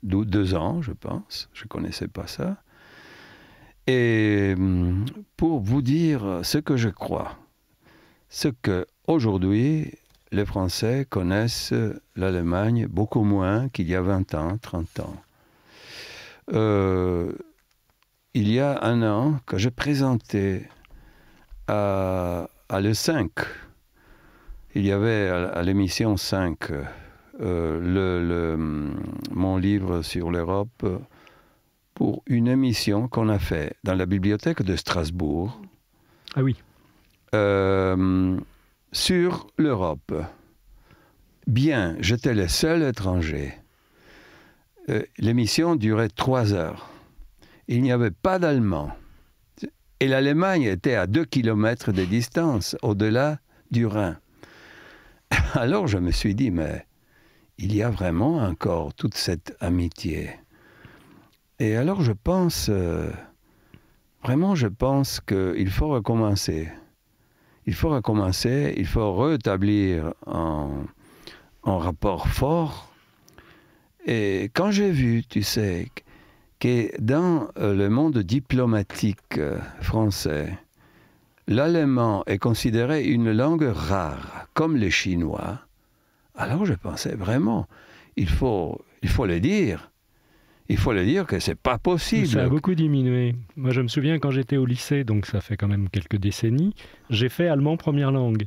2 ans, je pense. Je ne connaissais pas ça. Et pour vous dire ce que je crois, ce qu'aujourd'hui, les Français connaissent l'Allemagne beaucoup moins qu'il y a 20 ans, 30 ans. Il y a 1 an que j'ai présenté à le 5, il y avait à l'émission 5 mon livre sur l'Europe pour une émission qu'on a fait dans la bibliothèque de Strasbourg. Ah oui. Sur l'Europe. bien, j'étais le seul étranger. L'émission durait 3 heures. Il n'y avait pas d'Allemand. Et l'Allemagne était à 2 kilomètres de distance, au-delà du Rhin. Alors je me suis dit, mais il y a vraiment encore toute cette amitié. Et alors je pense, vraiment je pense qu'il faut recommencer. Il faut recommencer, il faut rétablir un rapport fort. Et quand j'ai vu, tu sais, que dans le monde diplomatique français, l'allemand est considéré une langue rare, comme le chinois, alors je pensais vraiment, il faut le dire. Il faut le dire que c'est pas possible. Ça a beaucoup diminué. Moi, je me souviens quand j'étais au lycée, donc ça fait quand même quelques décennies, j'ai fait allemand première langue.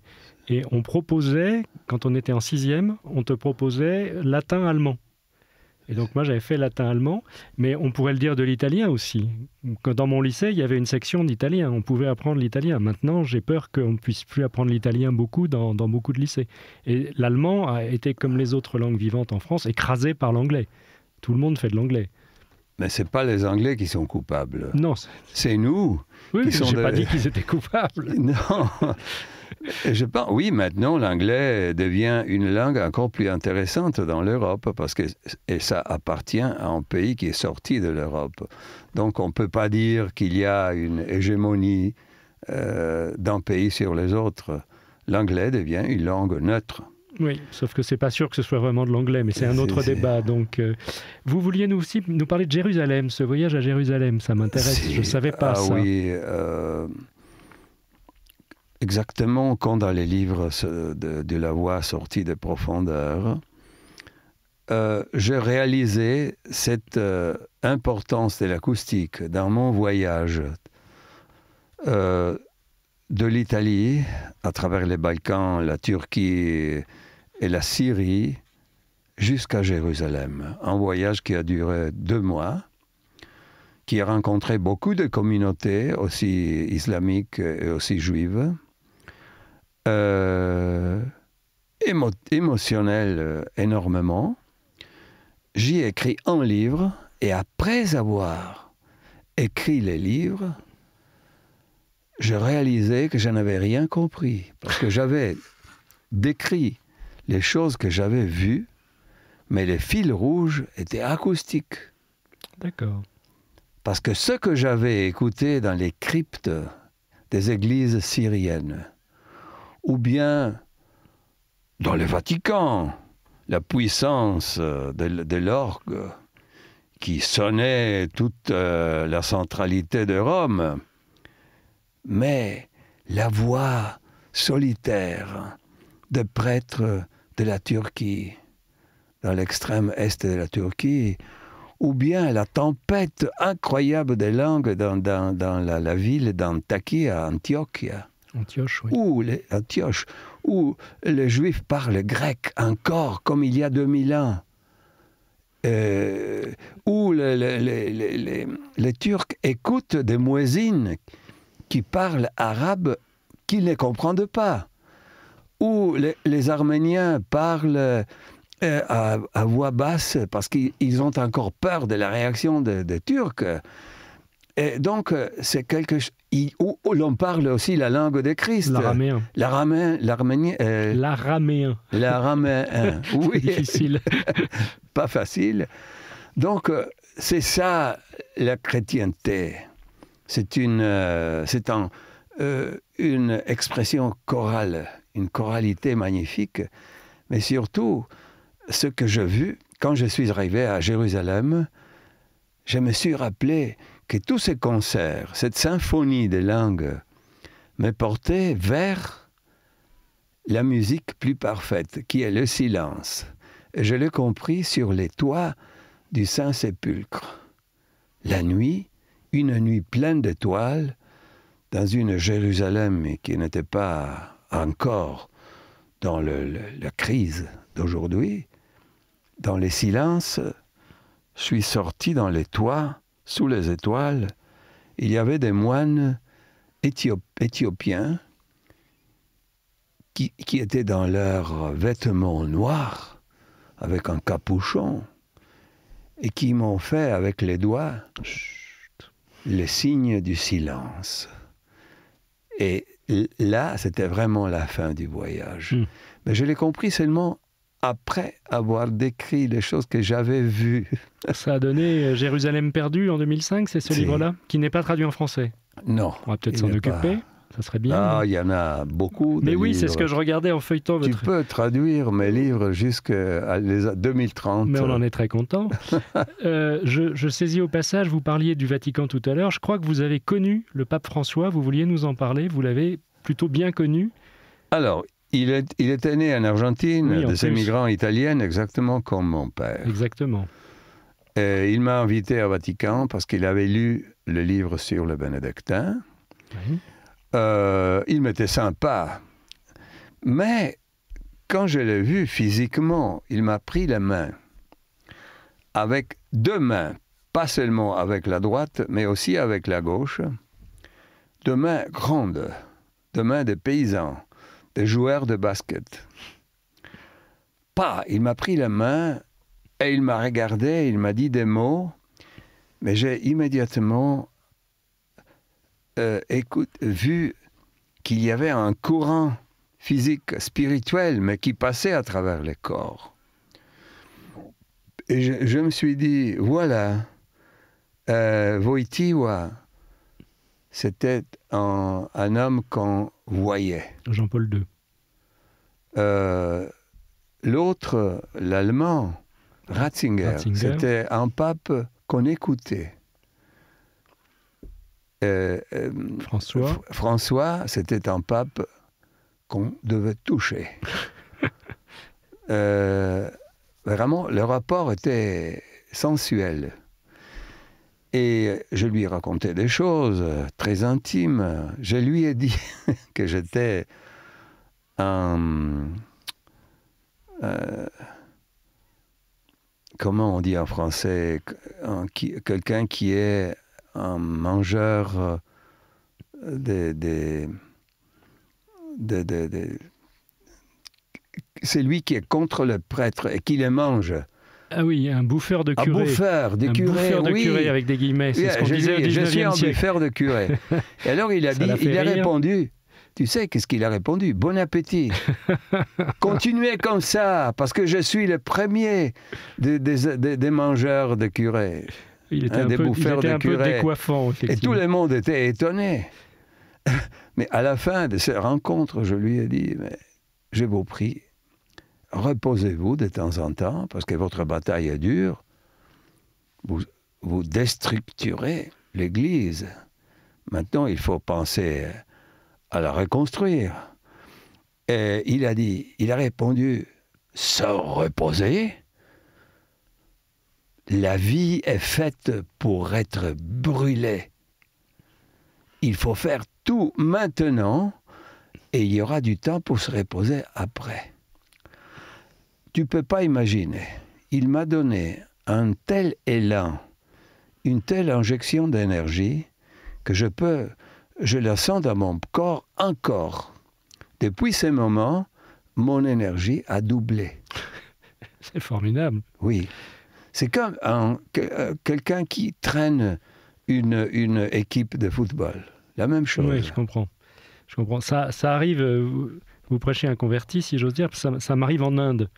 Et on proposait, quand on était en 6e, on te proposait latin-allemand. Et donc moi, j'avais fait latin-allemand, mais on pourrait le dire de l'italien aussi. Dans mon lycée, il y avait une section d'italien. On pouvait apprendre l'italien. Maintenant, j'ai peur qu'on ne puisse plus apprendre l'italien beaucoup dans beaucoup de lycées. Et l'allemand a été, comme les autres langues vivantes en France, écrasé par l'anglais. Tout le monde fait de l'anglais. Mais ce n'est pas les Anglais qui sont coupables. Non. C'est nous qui sommes... Je n'ai pas dit qu'ils étaient coupables. Non. Je pense, oui, maintenant, l'anglais devient une langue encore plus intéressante dans l'Europe parce que ça appartient à un pays qui est sorti de l'Europe. Donc, on ne peut pas dire qu'il y a une hégémonie d'un pays sur les autres. L'anglais devient une langue neutre. Oui, sauf que c'est pas sûr que ce soit vraiment de l'anglais, mais c'est un autre débat. Donc, vous vouliez nous parler de Jérusalem, ce voyage à Jérusalem, ça m'intéresse. Je ne savais pas ça. Oui, exactement comme dans les livres de La Voix sortie des profondeurs, j'ai réalisé cette importance de l'acoustique dans mon voyage de l'Italie, à travers les Balkans, la Turquie et la Syrie, jusqu'à Jérusalem. Un voyage qui a duré 2 mois, qui a rencontré beaucoup de communautés, aussi islamiques et aussi juives, émotionnelles énormément. J'y ai écrit un livre, et après avoir écrit les livres, je réalisais que je n'avais rien compris, parce que j'avais décrit les choses que j'avais vues, mais les fils rouges étaient acoustiques. D'accord. Parce que ce que j'avais écouté dans les cryptes des églises syriennes, ou bien dans le Vatican, la puissance de l'orgue qui sonnait toute la centralité de Rome, mais la voix solitaire de prêtres de la Turquie, dans l'extrême est de la Turquie, ou bien la tempête incroyable des langues dans la ville d'Antakya, à Antioche, oui. Antioche, où les Juifs parlent grec encore, comme il y a 2000 ans. Où les Turcs écoutent des muezzins qui parlent arabe qu'ils ne comprennent pas. Où les Arméniens parlent à voix basse parce qu'ils ont encore peur de la réaction des Turcs. Et donc, c'est quelque chose où l'on parle aussi la langue de Christ. L'araméen. L'araméen, oui. Difficile. Pas facile. Donc, c'est ça la chrétienté. C'est une expression chorale, une choralité magnifique. Mais surtout, ce que j'ai vu, quand je suis arrivé à Jérusalem, je me suis rappelé que tous ces concerts, cette symphonie des langues, me portaient vers la musique plus parfaite, qui est le silence. Et je l'ai compris sur les toits du Saint-Sépulcre. La nuit, une nuit pleine d'étoiles, dans une Jérusalem qui n'était pas encore dans la crise d'aujourd'hui, dans les silences, je suis sorti dans les toits, sous les étoiles. Il y avait des moines éthiopiens qui étaient dans leurs vêtements noirs, avec un capuchon, et qui m'ont fait avec les doigts les signes du silence. Et là, c'était vraiment la fin du voyage. Mais je l'ai compris seulement après avoir décrit les choses que j'avais vues. Ça a donné Jérusalem perdue en 2005, c'est ce livre-là, qui n'est pas traduit en français. Non. On va peut-être s'en occuper. Ça serait bien. Ah, il y en a beaucoup. Mais oui, livres. C'est ce que je regardais en feuilletant votre... Tu peux traduire mes livres jusqu'à 2030. Mais on en est très content. Je saisis au passage, vous parliez du Vatican tout à l'heure. Je crois que vous avez connu le pape François. Vous vouliez nous en parler. Vous l'avez plutôt bien connu. Alors, il était né en Argentine, oui, des immigrants italiens, exactement comme mon père. Exactement. Et il m'a invité au Vatican parce qu'il avait lu le livre sur le bénédictin. Oui. Il m'était sympa. Mais quand je l'ai vu physiquement, il m'a pris la main. Avec deux mains, pas seulement avec la droite, mais aussi avec la gauche. Deux mains grandes, deux mains de paysans, des joueurs de basket. Il m'a pris la main et il m'a regardé, il m'a dit des mots, mais j'ai immédiatement vu qu'il y avait un courant physique, spirituel, mais qui passait à travers les corps. Et je me suis dit, voilà, Wojtyła, c'était un homme qu'on voyait. Jean-Paul II. L'autre, l'allemand, Ratzinger, c'était un pape qu'on écoutait. François, c'était un pape qu'on devait toucher. Vraiment, le rapport était sensuel. Et je lui racontais des choses très intimes. Je lui ai dit que j'étais comment on dit en français, quelqu'un qui est un mangeur c'est lui qui est contre le prêtre et qui les mange. Ah oui, un bouffeur de curé. Un bouffeur de curé, bouffeur de oui. curé avec des guillemets, c'est ce qu'on disait au 19e siècle. Je suis un bouffeur de curé. Et alors il a répondu, tu sais qu'est-ce qu'il a répondu? Bon appétit. Continuez comme ça, parce que je suis le premier des mangeurs de curé. Il était un peu décoiffant, effectivement. Et tout le monde était étonné. Mais à la fin de cette rencontre, je lui ai dit, mais je vous prie, reposez-vous de temps en temps, parce que votre bataille est dure. Vous déstructurez l'Église. Maintenant, il faut penser à la reconstruire. Et il a répondu, se reposer? La vie est faite pour être brûlée. Il faut faire tout maintenant et il y aura du temps pour se reposer après. Tu ne peux pas imaginer. Il m'a donné un tel élan, une telle injection d'énergie que je la sens dans mon corps encore. Depuis ce moment, mon énergie a doublé. C'est formidable. Oui. C'est comme quelqu'un qui traîne une équipe de football. La même chose. Oui, je comprends. Ça arrive, vous prêchez un converti, si j'ose dire, ça m'arrive en Inde.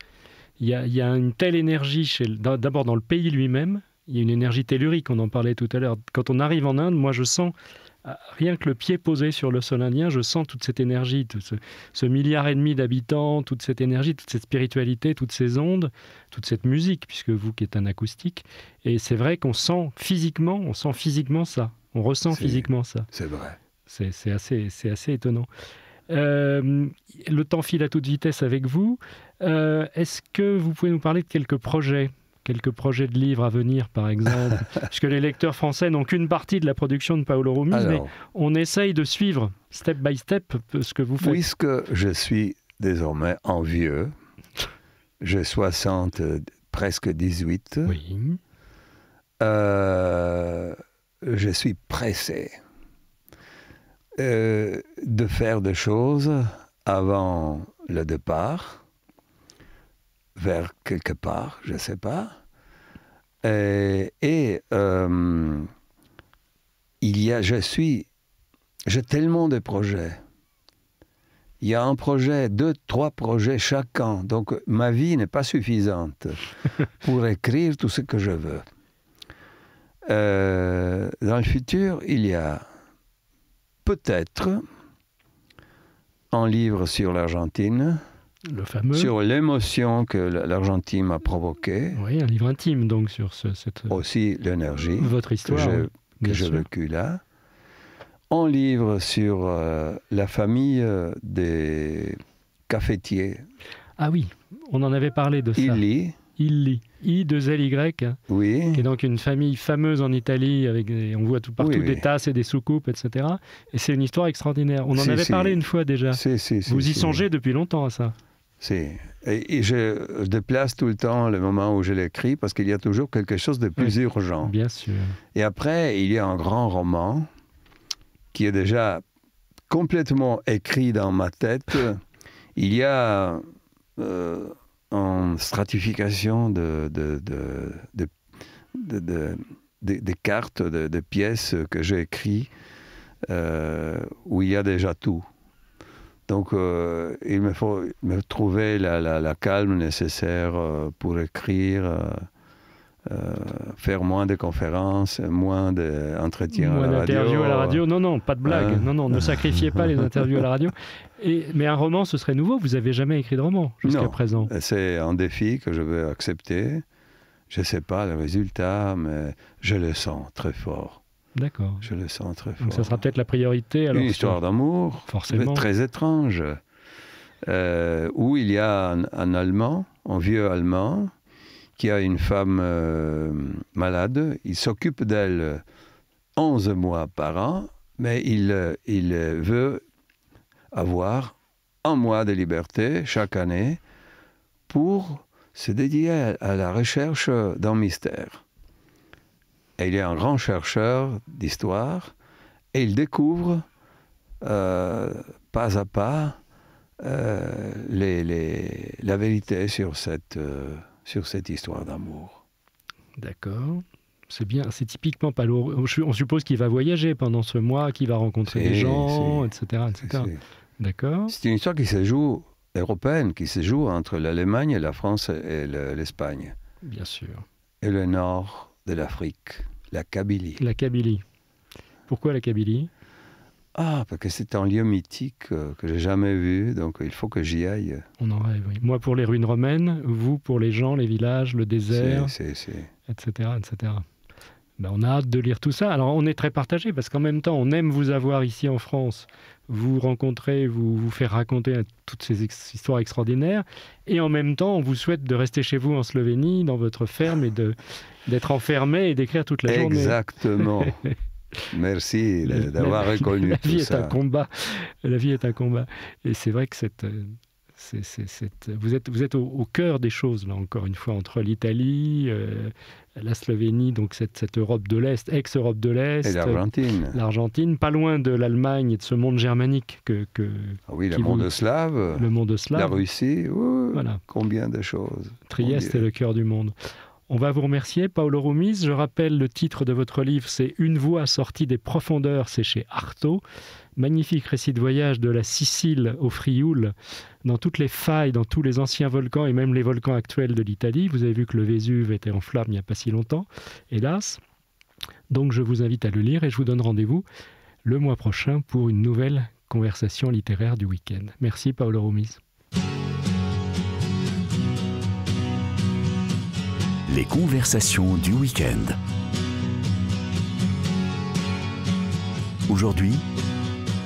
Il y a une telle énergie, d'abord dans le pays lui-même, il y a une énergie tellurique, on en parlait tout à l'heure. Quand on arrive en Inde, moi je sens, rien que le pied posé sur le sol indien, je sens toute cette énergie, tout ce milliard et demi d'habitants, toute cette énergie, toute cette spiritualité, toutes ces ondes, toute cette musique, puisque vous qui êtes un acoustique. Et c'est vrai qu'on sent physiquement ça. On ressent physiquement ça. C'est vrai. C'est assez étonnant. Le temps file à toute vitesse avec vous. Est-ce que vous pouvez nous parler de quelques projets de livres à venir, par exemple? Puisque les lecteurs français n'ont qu'une partie de la production de Paolo Rumiz, mais on essaye de suivre, step by step, ce que vous faites. Puisque je suis désormais en vieux, j'ai 60, presque 18, oui. Je suis pressé de faire des choses avant le départ, vers quelque part, je ne sais pas. J'ai tellement de projets. Il y a un projet, 2, 3 projets chaque an. Donc, ma vie n'est pas suffisante pour écrire tout ce que je veux. Dans le futur, il y a peut-être un livre sur l'Argentine, le fameux... sur l'émotion que l'Argentine m'a provoquée. Oui, un livre intime, donc, sur cette... Aussi l'énergie votre histoire, que j'ai vécue là. Un livre sur la famille des cafetiers. Ah oui, on en avait parlé de ça. Illy. I2LY, Oui. qui est donc une famille fameuse en Italie, on voit tout partout des tasses et des soucoupes, etc. Et c'est une histoire extraordinaire. On en avait parlé une fois déjà. Vous y songez depuis longtemps à ça? Si. Et je déplace tout le temps le moment où je l'écris parce qu'il y a toujours quelque chose de plus urgent. Bien sûr. Et après, il y a un grand roman qui est déjà complètement écrit dans ma tête. Il y a une stratification de cartes, de pièces que j'ai écrites où il y a déjà tout. Donc, il me faut me trouver la calme nécessaire pour écrire, faire moins de conférences, moins d'entretiens à la radio. Moins d'interviews à la radio. Non, pas de blague. Non, ne sacrifiez pas les interviews à la radio. Mais un roman, ce serait nouveau. Vous n'avez jamais écrit de roman jusqu'à présent. C'est un défi que je veux accepter. Je ne sais pas le résultat, mais je le sens très fort. D'accord. Je le sens très fort. Donc ça sera peut-être la priorité. Alors, une histoire d'amour, forcément, très étrange, où il y a un Allemand, un vieux Allemand, qui a une femme malade. Il s'occupe d'elle 11 mois par an, mais il veut avoir 1 mois de liberté chaque année pour se dédier à la recherche d'un mystère. Et il est un grand chercheur d'histoire et il découvre pas à pas la vérité sur cette histoire d'amour. D'accord. C'est bien, c'est typiquement pas lourd. On suppose qu'il va voyager pendant ce mois, qu'il va rencontrer des gens, etc. D'accord. C'est une histoire qui se joue, européenne, qui se joue entre l'Allemagne, la France et l'Espagne. Bien sûr. Et le nord de l'Afrique, la Kabylie. La Kabylie. Pourquoi la Kabylie ? Ah, parce que c'est un lieu mythique que j'ai jamais vu, donc il faut que j'y aille. On en rêve, oui. Moi pour les ruines romaines, vous pour les gens, les villages, le désert, etc., etc. Ben, on a hâte de lire tout ça. Alors on est très partagé parce qu'en même temps, on aime vous avoir ici en France, vous rencontrer, vous faire raconter toutes ces histoires extraordinaires, et en même temps, on vous souhaite de rester chez vous en Slovénie, dans votre ferme, et d'être enfermé et d'écrire toute la journée. Exactement. Merci d'avoir reconnu la vie tout ça. Est un combat. La vie est un combat. Et c'est vrai que vous êtes au cœur des choses, là, encore une fois, entre l'Italie, la Slovénie, donc cette Europe de l'Est, ex-Europe de l'Est. Et l'Argentine. L'Argentine, pas loin de l'Allemagne et de ce monde germanique oui, le monde slave. Le monde slave. La Russie, voilà. Combien de choses. Trieste est le cœur du monde. On va vous remercier, Paolo Rumiz. Je rappelle le titre de votre livre, c'est « Une voix sortie des profondeurs », c'est chez Artaud. Magnifique récit de voyage de la Sicile au Frioul, dans toutes les failles, dans tous les anciens volcans et même les volcans actuels de l'Italie. Vous avez vu que le Vésuve était en flammes il n'y a pas si longtemps, hélas. Donc je vous invite à le lire et je vous donne rendez-vous le mois prochain pour une nouvelle conversation littéraire du week-end. Merci, Paolo Rumiz. Les conversations du week-end. Aujourd'hui,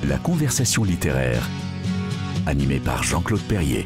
la conversation littéraire, animée par Jean-Claude Perrier.